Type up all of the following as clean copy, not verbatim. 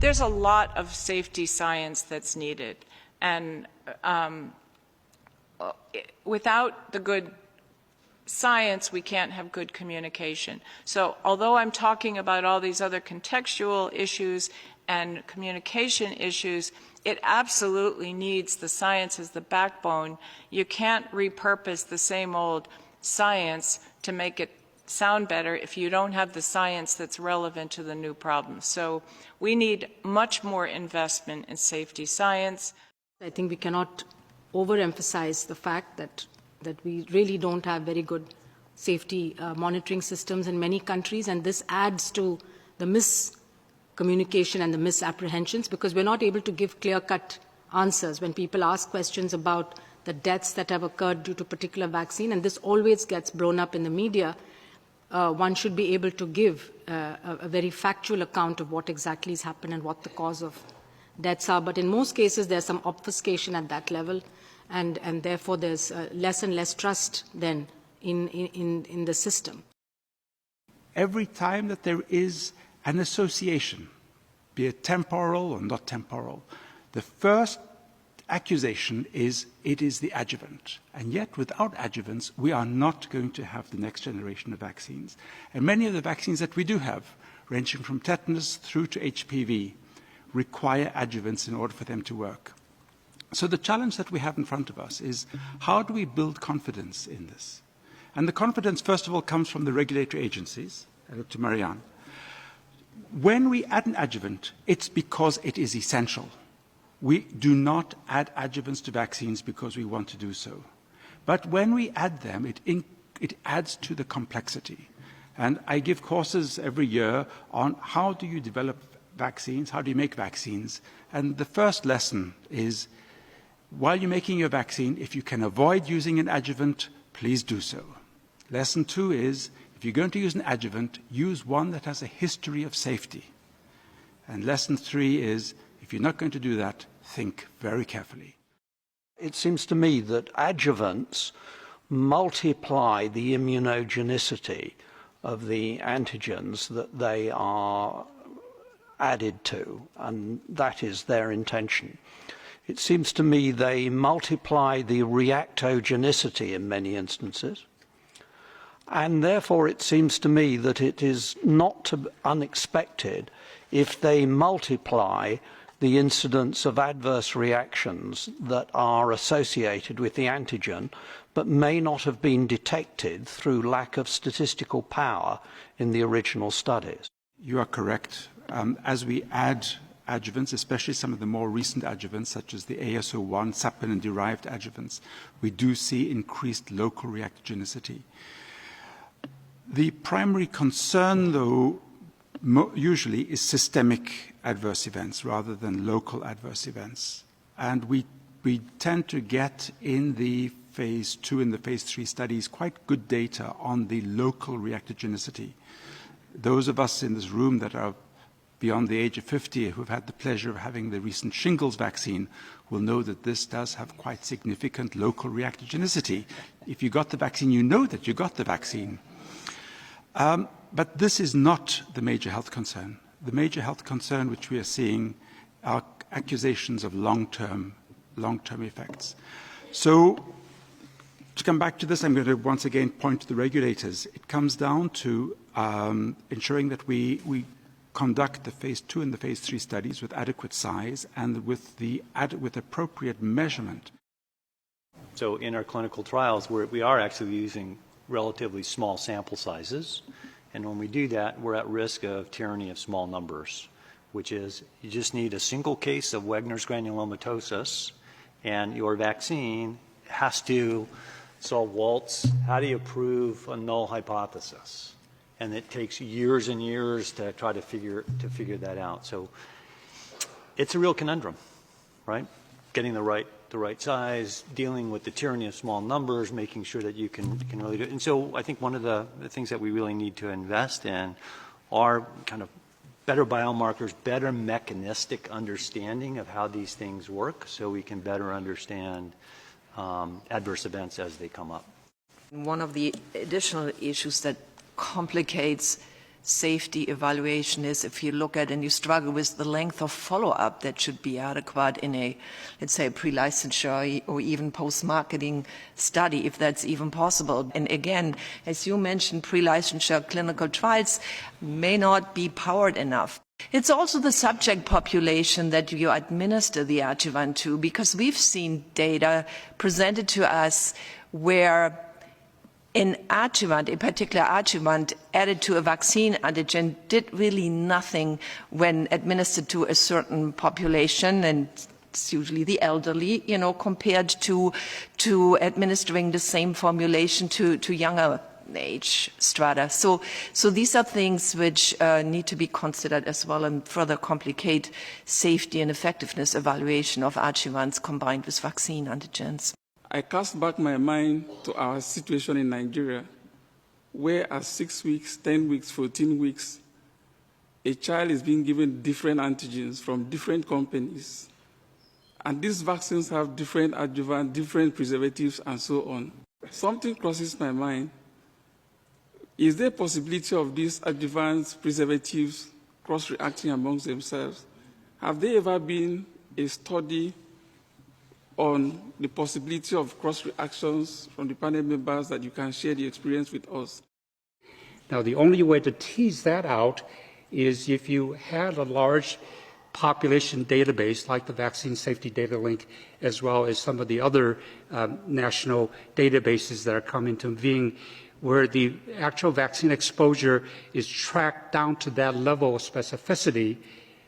there's a lot of safety science that's needed. And without the good science, we can't have good communication. So although I'm talking about all these other contextual issues and communication issues, it absolutely needs the science as the backbone. You can't repurpose the same old science to make it sound better if you don't have the science that's relevant to the new problems. So we need much more investment in safety science. I think we cannot overemphasize the fact that we really don't have very good safety monitoring systems in many countries, and this adds to the miscommunication and the misapprehensions, because we're not able to give clear-cut answers when people ask questions about the deaths that have occurred due to a particular vaccine, and this always gets blown up in the media. One should be able to give a very factual account of what exactly has happened and what the cause of deaths are. But in most cases, there's some obfuscation at that level, and therefore there's less and less trust then in the system. Every time that there is an association, be it temporal or not temporal, the first accusation is it is the adjuvant. And yet, without adjuvants, we are not going to have the next generation of vaccines. And many of the vaccines that we do have, ranging from tetanus through to HPV, require adjuvants in order for them to work. So the challenge that we have in front of us is, how do we build confidence in this? And the confidence, first of all, comes from the regulatory agencies. I look to Marianne. When we add an adjuvant, it's because it is essential. We do not add adjuvants to vaccines because we want to do so. But when we add them, it adds to the complexity. And I give courses every year on how do you develop vaccines, how do you make vaccines. And the first lesson is, while you're making your vaccine, if you can avoid using an adjuvant, please do so. Lesson 2 is, if you're going to use an adjuvant, use one that has a history of safety. And lesson 3 is, if you're not going to do that, think very carefully. It seems to me that adjuvants multiply the immunogenicity of the antigens that they are added to, and that is their intention. It seems to me they multiply the reactogenicity in many instances, and therefore it seems to me that it is not unexpected if they multiply the incidence of adverse reactions that are associated with the antigen, but may not have been detected through lack of statistical power in the original studies. You are correct. As we add adjuvants, especially some of the more recent adjuvants, such as the AS01, sapinin-derived adjuvants, we do see increased local reactogenicity. The primary concern, though, usually is systemic adverse events rather than local adverse events. And we tend to get in the phase 2 and the phase 3 studies quite good data on the local reactogenicity. Those of us in this room that are beyond the age of 50 who've had the pleasure of having the recent shingles vaccine will know that this does have quite significant local reactogenicity. If you got the vaccine, you know that you got the vaccine. But this is not the major health concern. The major health concern which we are seeing are accusations of long-term effects. So to come back to this, I'm going to once again point to the regulators. It comes down to ensuring that we conduct the phase 2 and the phase 3 studies with adequate size and with appropriate measurement. So in our clinical trials, we are actually using relatively small sample sizes. And when we do that, we're at risk of tyranny of small numbers, which is you just need a single case of Wegener's granulomatosis, and your vaccine has to solve Walt's. How do you prove a null hypothesis? And it takes years and years to try to figure that out. So it's a real conundrum, right? Getting the right size, dealing with the tyranny of small numbers, making sure that you can really do it. And so I think one of the things that we really need to invest in are kind of better biomarkers, better mechanistic understanding of how these things work so we can better understand adverse events as they come up. One of the additional issues that complicates safety evaluation is if you look at and you struggle with the length of follow-up that should be adequate in a, let's say, pre-licensure or even post-marketing study, if that's even possible. And again, as you mentioned, pre-licensure clinical trials may not be powered enough. It's also the subject population that you administer the adjuvant to, because we've seen data presented to us where an adjuvant, a particular adjuvant added to a vaccine antigen did really nothing when administered to a certain population, and it's usually the elderly, compared to administering the same formulation to younger age strata. So these are things which need to be considered as well and further complicate safety and effectiveness evaluation of adjuvants combined with vaccine antigens. I cast back my mind to our situation in Nigeria, where at 6 weeks, 10 weeks, 14 weeks, a child is being given different antigens from different companies. And these vaccines have different adjuvants, different preservatives, and so on. Something crosses my mind. Is there a possibility of these adjuvants, preservatives, cross-reacting amongst themselves? Have there ever been a study on the possibility of cross-reactions from the panel members that you can share the experience with us? Now, the only way to tease that out is if you had a large population database like the Vaccine Safety Data Link, as well as some of the other national databases that are coming to being, where the actual vaccine exposure is tracked down to that level of specificity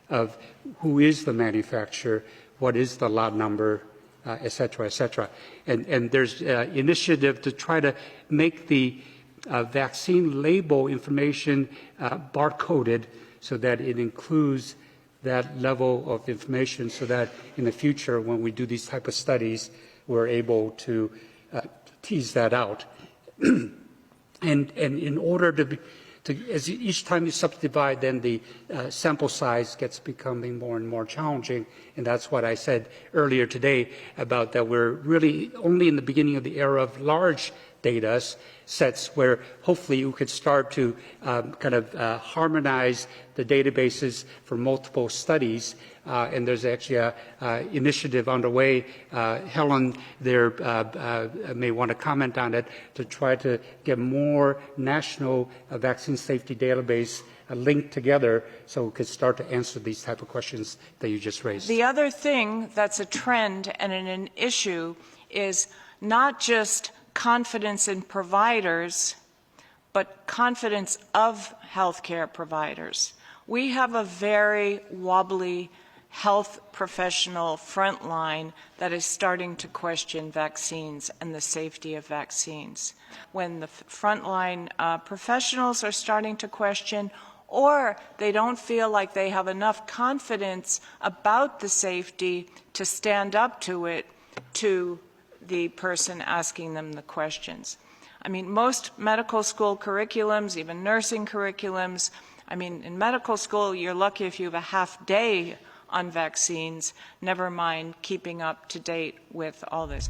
of who is the manufacturer, what is the lot number, et cetera, et cetera. And there's initiative to try to make the vaccine label information barcoded so that it includes that level of information, so that in the future, when we do these type of studies, we're able to tease that out. And in order to as each time you subdivide, then the sample size gets becoming more and more challenging. And that's what I said earlier today about that we're really only in the beginning of the era of large data sets where hopefully you could start to harmonize the databases for multiple studies. And there's actually an initiative underway. Helen there may want to comment on it, to try to get more national vaccine safety database linked together so we could start to answer these type of questions that you just raised. The other thing that's a trend and an issue is not just confidence in providers, but confidence of healthcare providers. We have a very wobbly health professional frontline that is starting to question vaccines and the safety of vaccines. When the frontline professionals are starting to question, or they don't feel like they have enough confidence about the safety to stand up to it, to the person asking them the questions. I mean, most medical school curriculums, even nursing curriculums, I mean, in medical school, you're lucky if you have a half day on vaccines, never mind keeping up to date with all this.